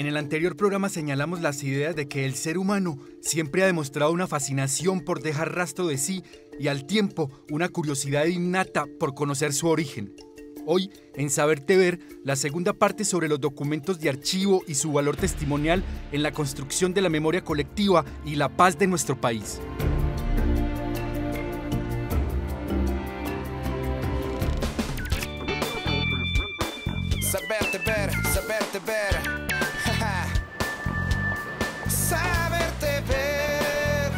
En el anterior programa señalamos las ideas de que el ser humano siempre ha demostrado una fascinación por dejar rastro de sí y al tiempo una curiosidad innata por conocer su origen. Hoy, en Saberte Ver, la segunda parte sobre los documentos de archivo y su valor testimonial en la construcción de la memoria colectiva y la paz de nuestro país. Saberte ver, saberte ver. Saberte ver.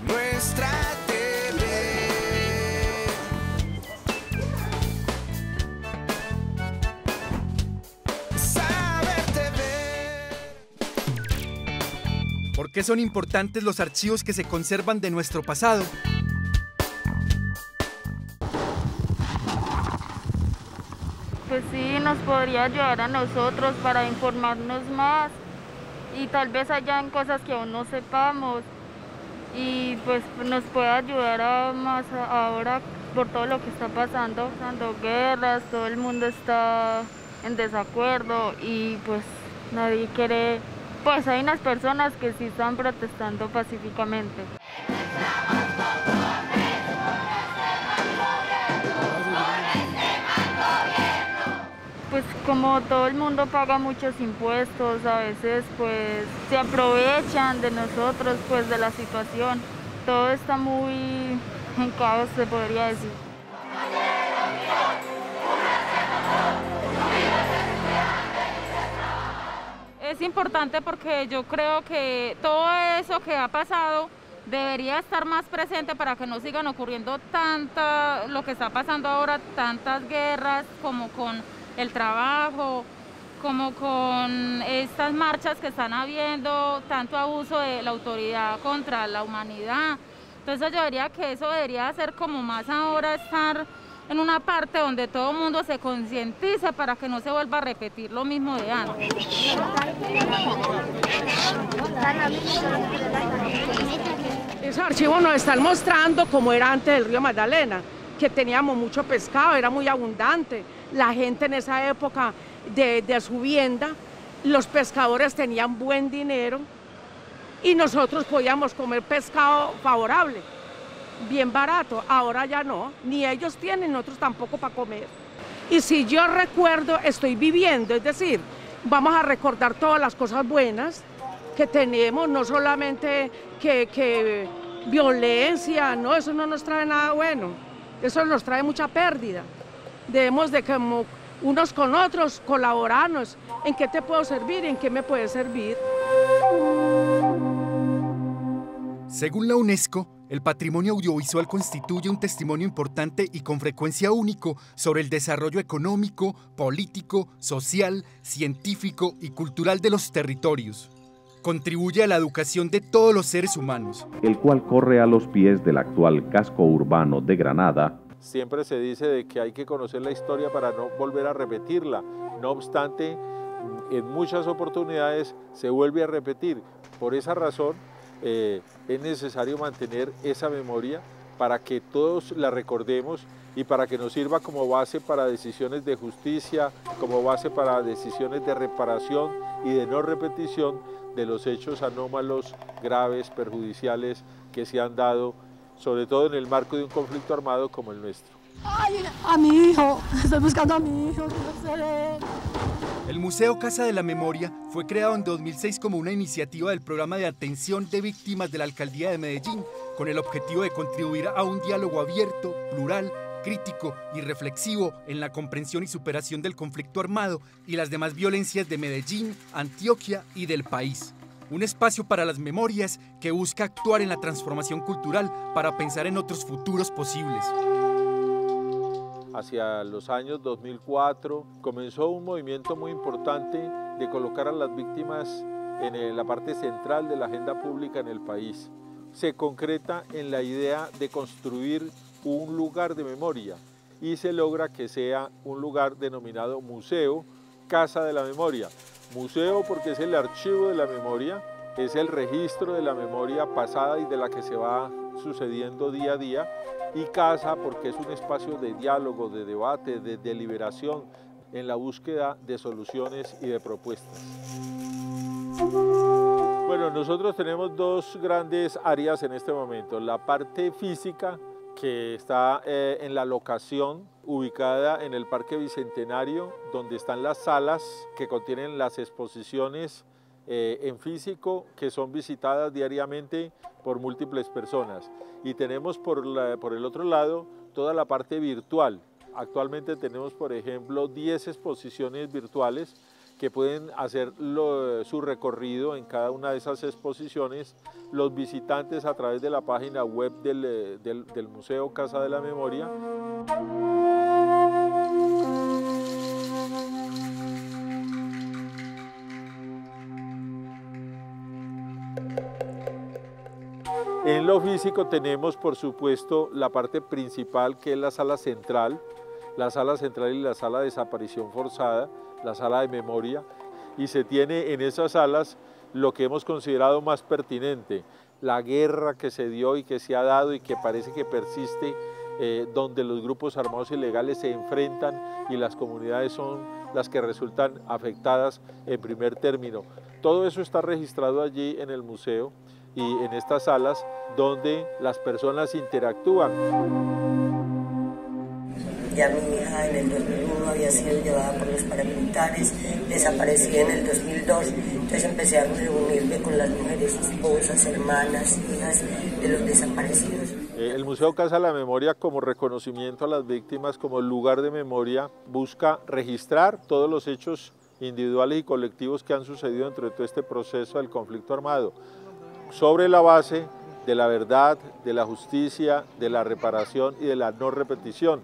Nuestra TV. Saberte ver. ¿Por qué son importantes los archivos que se conservan de nuestro pasado? Pues sí, nos podría ayudar a nosotros para informarnos más y tal vez hayan cosas que aún no sepamos y pues nos puede ayudar ahora por todo lo que está pasando, guerras, todo el mundo está en desacuerdo y pues nadie quiere, pues hay unas personas que sí están protestando pacíficamente. Pues como todo el mundo paga muchos impuestos, a veces pues se aprovechan de nosotros, pues de la situación. Todo está muy en caos, se podría decir. Es importante porque yo creo que todo eso que ha pasado debería estar más presente para que no sigan ocurriendo lo que está pasando ahora, tantas guerras como con el trabajo, como con estas marchas que están habiendo, tanto abuso de la autoridad contra la humanidad. Entonces yo diría que eso debería ser como más ahora estar en una parte donde todo el mundo se concientice para que no se vuelva a repetir lo mismo de antes. Esos archivos nos están mostrando cómo era antes el río Magdalena, que teníamos mucho pescado, era muy abundante. La gente en esa época de subienda, los pescadores tenían buen dinero y nosotros podíamos comer pescado favorable, bien barato. Ahora ya no, ni ellos tienen, nosotros tampoco para comer. Y si yo recuerdo, estoy viviendo, es decir, vamos a recordar todas las cosas buenas que tenemos, no solamente que violencia, no, eso no nos trae nada bueno, eso nos trae mucha pérdida. Debemos de como unos con otros colaborarnos, en qué te puedo servir, en qué me puede servir. Según la UNESCO, el patrimonio audiovisual constituye un testimonio importante y con frecuencia único sobre el desarrollo económico, político, social, científico y cultural de los territorios. Contribuye a la educación de todos los seres humanos, el cual corre a los pies del actual casco urbano de Granada. Siempre se dice de que hay que conocer la historia para no volver a repetirla. No obstante, en muchas oportunidades se vuelve a repetir. Por esa razón, es necesario mantener esa memoria para que todos la recordemos y para que nos sirva como base para decisiones de justicia, como base para decisiones de reparación y de no repetición de los hechos anómalos, graves, perjudiciales que se han dado, sobre todo en el marco de un conflicto armado como el nuestro. ¡Ay, a mi hijo! Estoy buscando a mi hijo, no sé. El Museo Casa de la Memoria fue creado en 2006 como una iniciativa del Programa de Atención de Víctimas de la Alcaldía de Medellín, con el objetivo de contribuir a un diálogo abierto, plural, crítico y reflexivo en la comprensión y superación del conflicto armado y las demás violencias de Medellín, Antioquia y del país. Un espacio para las memorias que busca actuar en la transformación cultural para pensar en otros futuros posibles. Hacia los años 2004 comenzó un movimiento muy importante de colocar a las víctimas en la parte central de la agenda pública en el país. Se concreta en la idea de construir un lugar de memoria y se logra que sea un lugar denominado Museo Casa de la Memoria. Museo porque es el archivo de la memoria es el registro de la memoria pasada y de la que se va sucediendo día a día, y casa porque es un espacio de diálogo, de debate, de deliberación en la búsqueda de soluciones y de propuestas. Bueno, nosotros tenemos dos grandes áreas en este momento. La parte física, que está en la locación ubicada en el Parque Bicentenario, donde están las salas que contienen las exposiciones en físico que son visitadas diariamente por múltiples personas. Y tenemos por el otro lado toda la parte virtual. Actualmente tenemos, por ejemplo, 10 exposiciones virtuales que pueden hacer su recorrido en cada una de esas exposiciones los visitantes a través de la página web del Museo Casa de la Memoria. En lo físico tenemos, por supuesto, la parte principal, que es la sala central y la sala de desaparición forzada, la sala de memoria, y se tiene en esas salas lo que hemos considerado más pertinente, la guerra que se dio y que se ha dado y que parece que persiste, donde los grupos armados ilegales se enfrentan y las comunidades son las que resultan afectadas en primer término. Todo eso está registrado allí en el museo y en estas salas donde las personas interactúan. Ya mi hija en el 2001 había sido llevada por los paramilitares, desaparecí en el 2002, entonces empecé a reunirme con las mujeres, esposas, hermanas, hijas de los desaparecidos. El Museo Casa de la Memoria, como reconocimiento a las víctimas, como lugar de memoria, busca registrar todos los hechos individuales y colectivos que han sucedido dentro de todo este proceso del conflicto armado, sobre la base de la verdad, de la justicia, de la reparación y de la no repetición.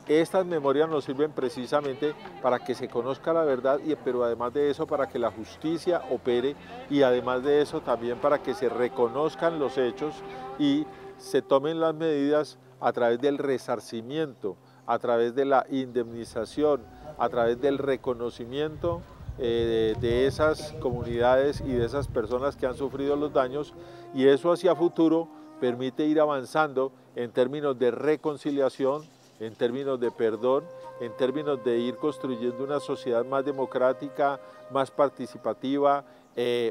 Estas memorias nos sirven precisamente para que se conozca la verdad, pero además de eso para que la justicia opere, y además de eso también para que se reconozcan los hechos y se tomen las medidas a través del resarcimiento, a través de la indemnización, a través del reconocimiento de esas comunidades y de esas personas que han sufrido los daños, y eso hacia futuro permite ir avanzando en términos de reconciliación, en términos de perdón, en términos de ir construyendo una sociedad más democrática, más participativa,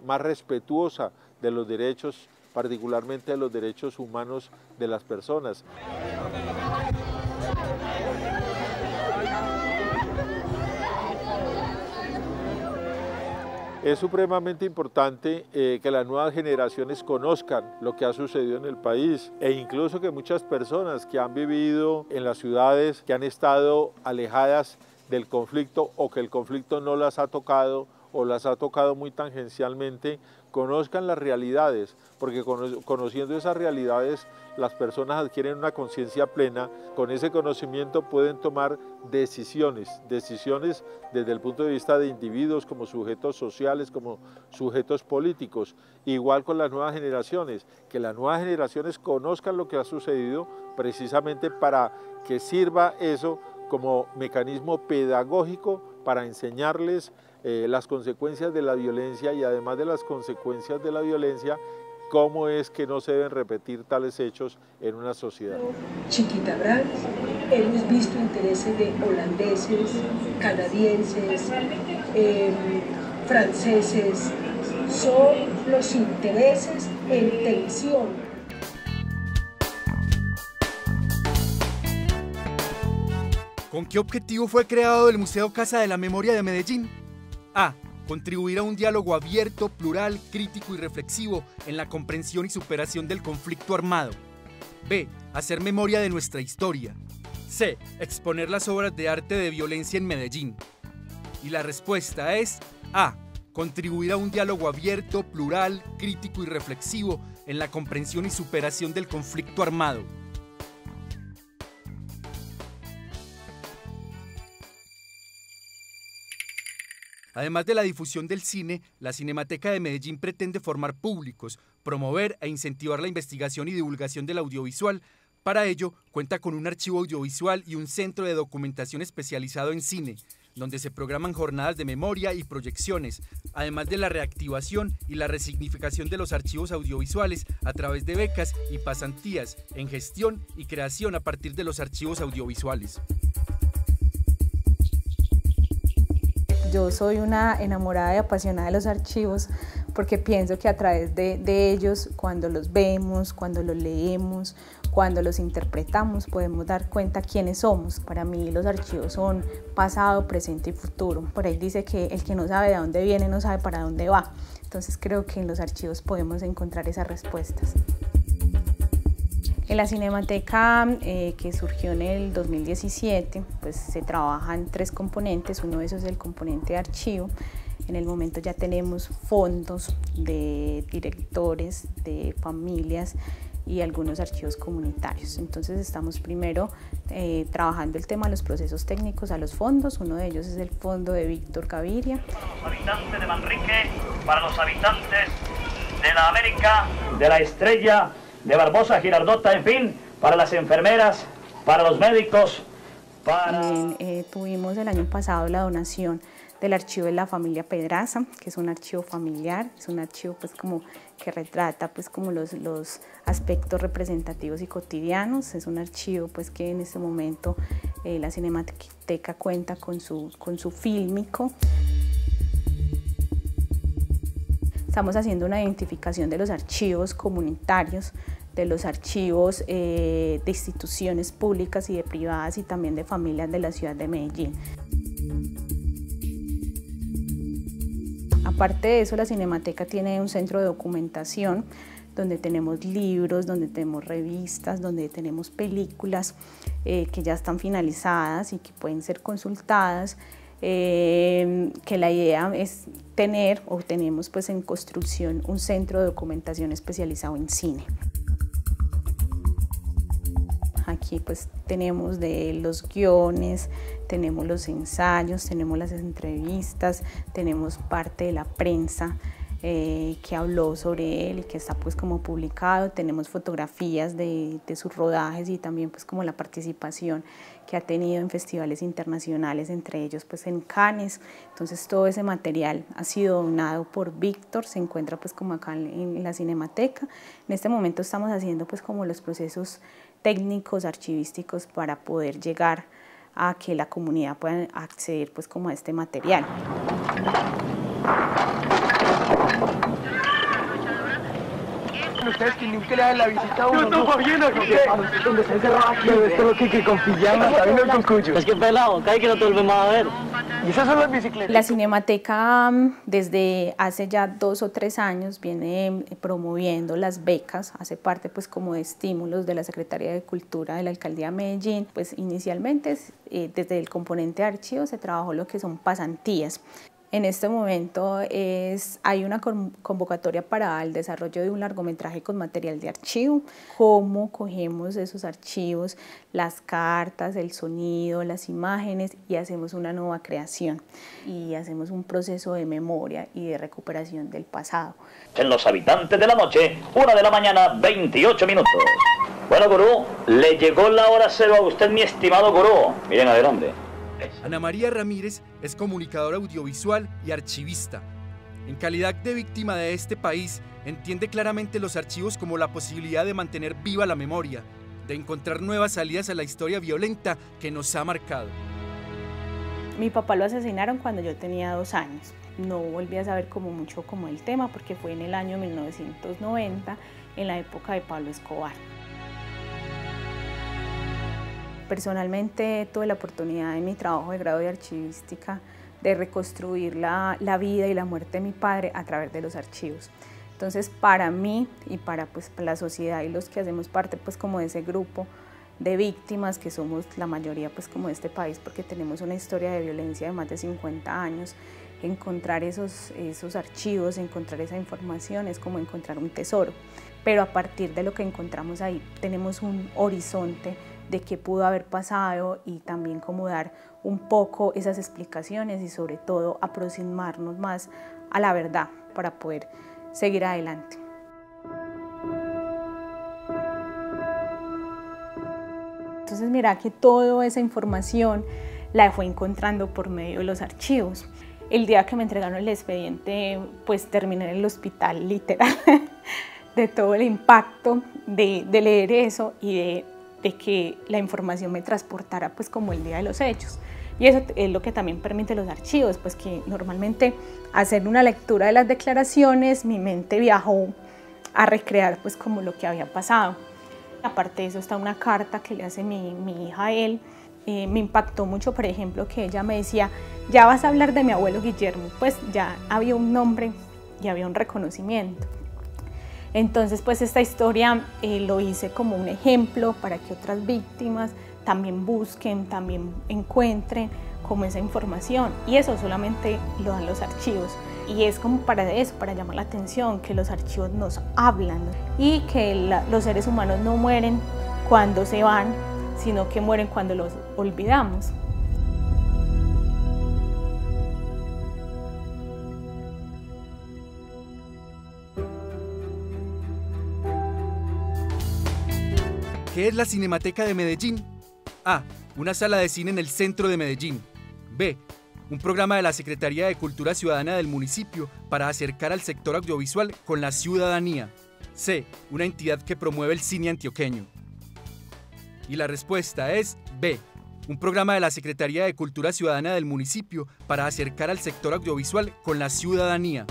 más respetuosa de los derechos, particularmente de los derechos humanos de las personas. Es supremamente importante que las nuevas generaciones conozcan lo que ha sucedido en el país, e incluso que muchas personas que han vivido en las ciudades, que han estado alejadas del conflicto o que el conflicto no las ha tocado o las ha tocado muy tangencialmente, conozcan las realidades, porque conociendo esas realidades las personas adquieren una conciencia plena. Con ese conocimiento pueden tomar decisiones desde el punto de vista de individuos como sujetos sociales, como sujetos políticos. Igual con las nuevas generaciones, que las nuevas generaciones conozcan lo que ha sucedido precisamente para que sirva eso como mecanismo pedagógico para enseñarles las consecuencias de la violencia, y además de las consecuencias de la violencia, cómo es que no se deben repetir tales hechos en una sociedad. Chiquita Brand, hemos visto intereses de holandeses, canadienses, franceses, son los intereses en tensión. ¿Con qué objetivo fue creado el Museo Casa de la Memoria de Medellín? A. Contribuir a un diálogo abierto, plural, crítico y reflexivo en la comprensión y superación del conflicto armado. B. Hacer memoria de nuestra historia. C. Exponer las obras de arte de violencia en Medellín. Y la respuesta es A. Contribuir a un diálogo abierto, plural, crítico y reflexivo en la comprensión y superación del conflicto armado. Además de la difusión del cine, la Cinemateca de Medellín pretende formar públicos, promover e incentivar la investigación y divulgación del audiovisual. Para ello, cuenta con un archivo audiovisual y un centro de documentación especializado en cine. donde se programan jornadas de memoria y proyecciones, además de la reactivación y la resignificación de los archivos audiovisuales a través de becas y pasantías en gestión y creación a partir de los archivos audiovisuales. Yo soy una enamorada y apasionada de los archivos porque pienso que a través de ellos, cuando los vemos, cuando los leemos, cuando los interpretamos, podemos dar cuenta quiénes somos. Para mí los archivos son pasado, presente y futuro. Por ahí dice que el que no sabe de dónde viene no sabe para dónde va. Entonces creo que en los archivos podemos encontrar esas respuestas. En la Cinemateca, que surgió en el 2017, pues se trabajan 3 componentes. Uno de esos es el componente de archivo. En el momento ya tenemos fondos de directores, de familias y algunos archivos comunitarios. Entonces estamos primero trabajando el tema de los procesos técnicos a los fondos. Uno de ellos es el fondo de Víctor Gaviria. Para los habitantes de Manrique, para los habitantes de la América, de la Estrella, de Barbosa, Girardota, en fin, para las enfermeras, para los médicos, para... También tuvimos el año pasado la donación del archivo de la familia Pedraza, que es un archivo familiar, es un archivo pues como que retrata pues como los aspectos representativos y cotidianos. Es un archivo pues que en este momento la Cinemateca cuenta con su fílmico. Estamos haciendo una identificación de los archivos comunitarios, de los archivos de instituciones públicas y de privadas y también de familias de la ciudad de Medellín. Aparte de eso, la Cinemateca tiene un centro de documentación donde tenemos libros, donde tenemos revistas, donde tenemos películas que ya están finalizadas y que pueden ser consultadas. Que la idea es tener, o tenemos pues en construcción, un centro de documentación especializado en cine. Aquí pues tenemos de los guiones, tenemos los ensayos, tenemos las entrevistas, tenemos parte de la prensa que habló sobre él y que está pues como publicado, tenemos fotografías de sus rodajes y también pues como la participación que ha tenido en festivales internacionales, entre ellos pues en Cannes. Entonces todo ese material ha sido donado por Víctor, se encuentra pues como acá en la Cinemateca. En este momento estamos haciendo pues como los procesos técnicos, archivísticos para poder llegar a que la comunidad pueda acceder pues como a este material. Ustedes que nunca le dan la visita a uno. No, bien, donde está encerrado aquí, esto que con pijama, está viendo con cuyo. Es que pelado, cae que no te volvemos a ver. Y esas son las bicicletas. La Cinemateca desde hace ya 2 o 3 años viene promoviendo las becas, hace parte pues como de estímulos de la Secretaría de Cultura de la Alcaldía de Medellín. Pues inicialmente desde el componente de archivos se trabajó lo que son pasantías. En este momento hay una convocatoria para el desarrollo de un largometraje con material de archivo. Cómo cogemos esos archivos, las cartas, el sonido, las imágenes y hacemos una nueva creación. Y hacemos un proceso de memoria y de recuperación del pasado. En Los Habitantes de la Noche, 1 de la mañana, 28 minutos. Bueno, gurú, le llegó la hora cero a usted, mi estimado gurú. Miren adelante. Ana María Ramírez es comunicadora audiovisual y archivista. En calidad de víctima de este país, entiende claramente los archivos como la posibilidad de mantener viva la memoria, de encontrar nuevas salidas a la historia violenta que nos ha marcado. Mi papá lo asesinaron cuando yo tenía 2 años. No volví a saber mucho el tema porque fue en el año 1990, en la época de Pablo Escobar. Personalmente tuve la oportunidad en mi trabajo de grado de archivística de reconstruir la vida y la muerte de mi padre a través de los archivos. Entonces para mí y para la sociedad y los que hacemos parte pues como de ese grupo de víctimas, que somos la mayoría pues como de este país porque tenemos una historia de violencia de más de 50 años, encontrar esos archivos, encontrar esa información es como encontrar un tesoro. Pero a partir de lo que encontramos ahí tenemos un horizonte de qué pudo haber pasado y también como dar un poco esas explicaciones y sobre todo aproximarnos más a la verdad para poder seguir adelante. Entonces mira que toda esa información la fue encontrando por medio de los archivos. El día que me entregaron el expediente, pues terminé en el hospital literal, de todo el impacto de leer eso y de que la información me transportara pues como el día de los hechos. Y eso es lo que también permite los archivos, pues que normalmente hacer una lectura de las declaraciones, mi mente viajó a recrear pues como lo que había pasado. Aparte de eso está una carta que le hace mi hija a él. Me impactó mucho, por ejemplo, que ella me decía, ya vas a hablar de mi abuelo Guillermo, pues ya había un nombre y había un reconocimiento. Entonces, pues esta historia lo hice como un ejemplo para que otras víctimas también busquen, también encuentren como esa información, y eso solamente lo dan los archivos. Y es como para eso, para llamar la atención, que los archivos nos hablan y que los seres humanos no mueren cuando se van, sino que mueren cuando los olvidamos. ¿Qué es la Cinemateca de Medellín? A. Una sala de cine en el centro de Medellín. B. Un programa de la Secretaría de Cultura Ciudadana del municipio para acercar al sector audiovisual con la ciudadanía. C. Una entidad que promueve el cine antioqueño. Y la respuesta es B. Un programa de la Secretaría de Cultura Ciudadana del municipio para acercar al sector audiovisual con la ciudadanía.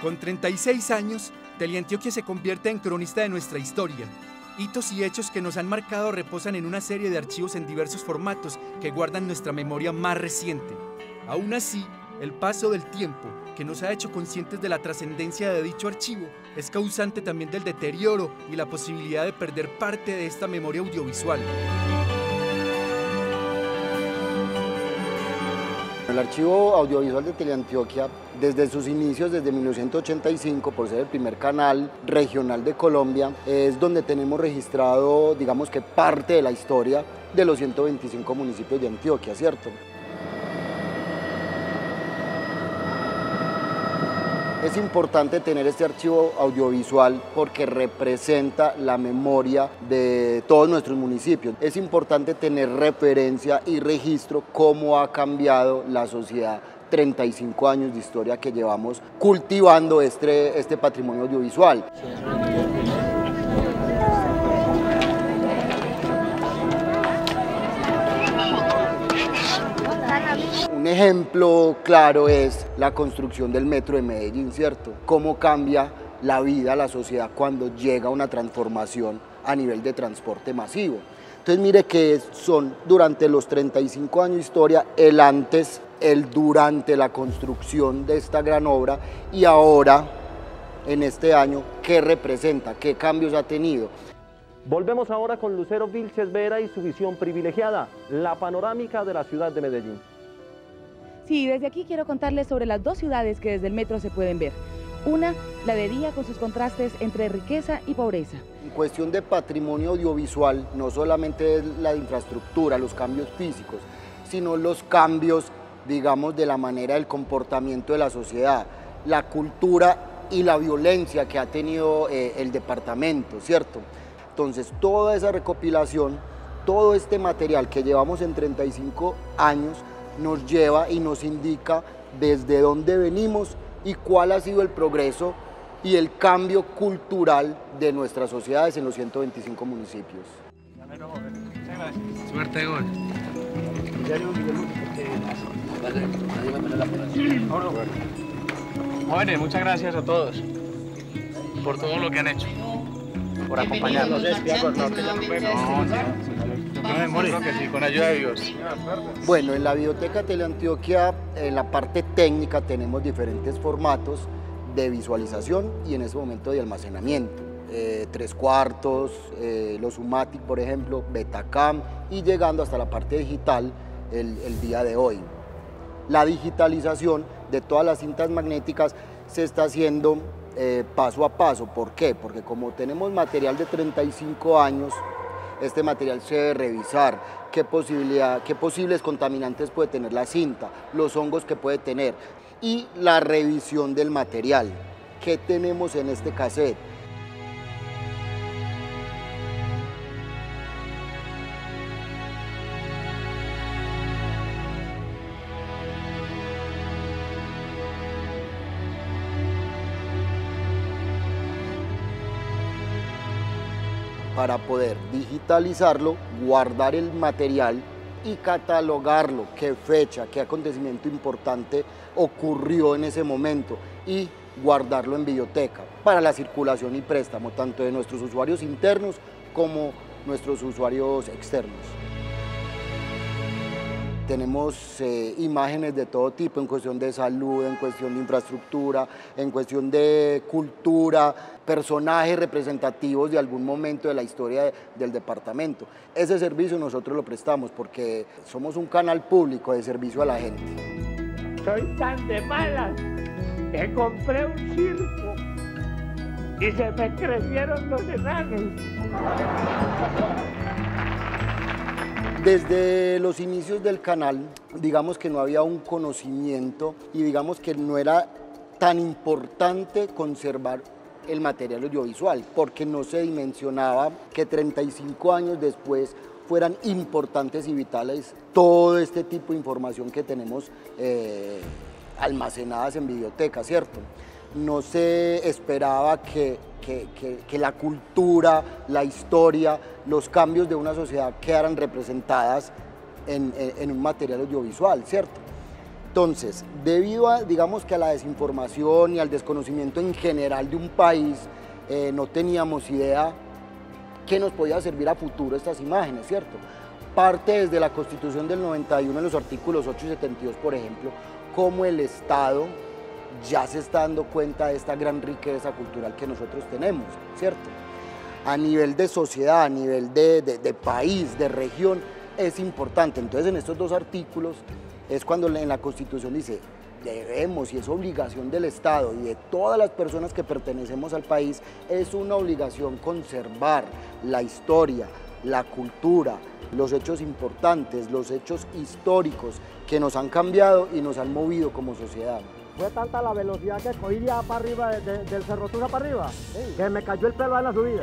Con 36 años, Teleantioquia se convierte en cronista de nuestra historia. Hitos y hechos que nos han marcado reposan en una serie de archivos en diversos formatos que guardan nuestra memoria más reciente. Aún así, el paso del tiempo, que nos ha hecho conscientes de la trascendencia de dicho archivo, es causante también del deterioro y la posibilidad de perder parte de esta memoria audiovisual. El Archivo Audiovisual de Teleantioquia, desde sus inicios, desde 1985, por ser el primer canal regional de Colombia, es donde tenemos registrado, digamos que parte de la historia de los 125 municipios de Antioquia, ¿cierto? Es importante tener este archivo audiovisual porque representa la memoria de todos nuestros municipios. Es importante tener referencia y registro cómo ha cambiado la sociedad, 35 años de historia que llevamos cultivando este patrimonio audiovisual. Un ejemplo claro es la construcción del metro de Medellín, ¿cierto? Cómo cambia la vida, la sociedad cuando llega una transformación a nivel de transporte masivo. Entonces mire que son durante los 35 años de historia, el antes, el durante la construcción de esta gran obra y ahora, en este año, ¿qué representa? ¿Qué cambios ha tenido? Volvemos ahora con Lucero Vilches Vera y su visión privilegiada, la panorámica de la ciudad de Medellín. Sí, desde aquí quiero contarles sobre las dos ciudades que desde el metro se pueden ver. Una, la de día con sus contrastes entre riqueza y pobreza. En cuestión de patrimonio audiovisual, no solamente es la infraestructura, los cambios físicos, sino los cambios, digamos, de la manera del comportamiento de la sociedad, la cultura y la violencia que ha tenido el departamento, ¿cierto? Entonces, toda esa recopilación, todo este material que llevamos en 35 años, nos lleva y nos indica desde dónde venimos y cuál ha sido el progreso y el cambio cultural de nuestras sociedades en los 125 municipios. Suerte de gol. Jóvenes, muchas gracias a todos por todo lo que han hecho, por acompañarnos. Creo que sí, con ayuda de Dios. Bueno, en la Biblioteca Teleantioquia, en la parte técnica, tenemos diferentes formatos de visualización y en ese momento de almacenamiento. 3/4, los UMATIC, por ejemplo, Betacam, y llegando hasta la parte digital el día de hoy. La digitalización de todas las cintas magnéticas se está haciendo paso a paso. ¿Por qué? Porque como tenemos material de 35 años, este material se debe revisar, qué posibles contaminantes puede tener la cinta, los hongos que puede tener y la revisión del material. qué tenemos en este cassette. Para poder digitalizarlo, guardar el material y catalogarlo, qué fecha, qué acontecimiento importante ocurrió en ese momento y guardarlo en biblioteca para la circulación y préstamo tanto de nuestros usuarios internos como nuestros usuarios externos. Tenemos imágenes de todo tipo en cuestión de salud, en cuestión de infraestructura, en cuestión de cultura, personajes representativos de algún momento de la historia del departamento. Ese servicio nosotros lo prestamos porque somos un canal público de servicio a la gente. Soy tan de malas que compré un circo y se me crecieron los enanos. Desde los inicios del canal, digamos que no había un conocimiento y digamos que no era tan importante conservar el material audiovisual, porque no se dimensionaba que 35 años después fueran importantes y vitales todo este tipo de información que tenemos almacenadas en biblioteca, ¿cierto? No se esperaba que la cultura, la historia, los cambios de una sociedad quedaran representadas en un material audiovisual, ¿cierto? Entonces, debido a, digamos que a la desinformación y al desconocimiento en general de un país, no teníamos idea qué nos podía servir a futuro estas imágenes, ¿cierto? Parte desde la Constitución del 91 en los artículos 8 y 72, por ejemplo, cómo el Estado ya se está dando cuenta de esta gran riqueza cultural que nosotros tenemos, ¿cierto? A nivel de sociedad, a nivel de país, de región, es importante. Entonces, en estos dos artículos es cuando en la Constitución dice, debemos y es obligación del Estado y de todas las personas que pertenecemos al país, es una obligación conservar la historia, la cultura, los hechos importantes, los hechos históricos que nos han cambiado y nos han movido como sociedad. Fue tanta la velocidad que cogí ya para arriba, del Cerro Tuna para arriba, que me cayó el pelo en la subida.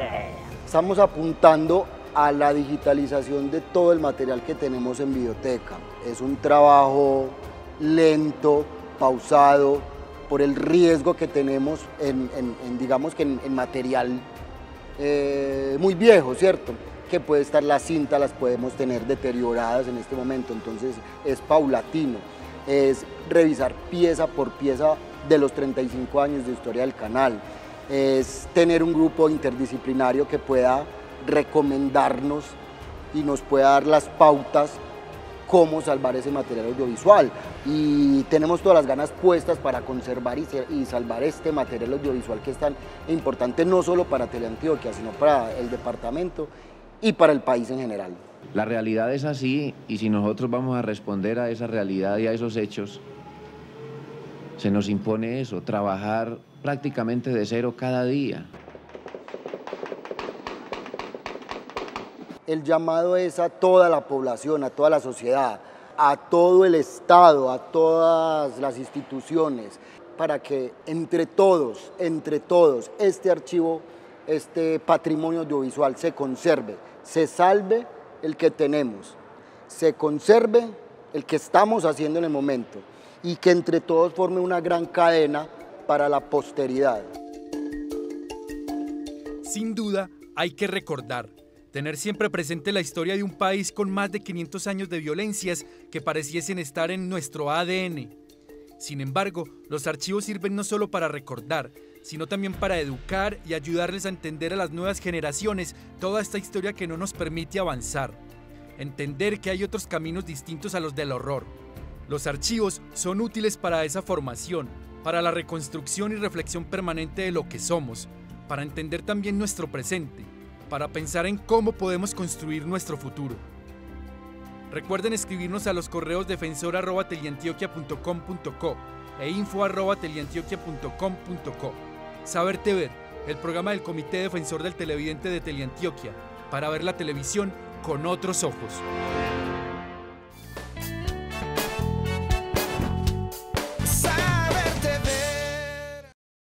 Estamos apuntando a la digitalización de todo el material que tenemos en biblioteca. Es un trabajo lento, pausado, por el riesgo que tenemos digamos que en material muy viejo, ¿cierto? Que puede estar la cinta, las podemos tener deterioradas en este momento, entonces es paulatino. Es revisar pieza por pieza de los 35 años de historia del canal, es tener un grupo interdisciplinario que pueda recomendarnos y nos pueda dar las pautas cómo salvar ese material audiovisual, y tenemos todas las ganas puestas para conservar y salvar este material audiovisual que es tan importante no solo para Teleantioquia, sino para el departamento y para el país en general. La realidad es así, y si nosotros vamos a responder a esa realidad y a esos hechos, se nos impone eso, trabajar prácticamente de cero cada día. El llamado es a toda la población, a toda la sociedad, a todo el Estado, a todas las instituciones, para que entre todos, este archivo, este patrimonio audiovisual se conserve, se salve el que tenemos, se conserve el que estamos haciendo en el momento y que entre todos forme una gran cadena para la posteridad. Sin duda, hay que recordar, tener siempre presente la historia de un país con más de 500 años de violencias que pareciesen estar en nuestro ADN. Sin embargo, los archivos sirven no solo para recordar, sino también para educar y ayudarles a entender a las nuevas generaciones toda esta historia que no nos permite avanzar. Entender que hay otros caminos distintos a los del horror. Los archivos son útiles para esa formación, para la reconstrucción y reflexión permanente de lo que somos, para entender también nuestro presente, para pensar en cómo podemos construir nuestro futuro. Recuerden escribirnos a los correos defensor@teleantioquia.com.co e info@teleantioquia.com.co. Saberte Ver, el programa del Comité Defensor del Televidente de Teleantioquia, para ver la televisión con otros ojos.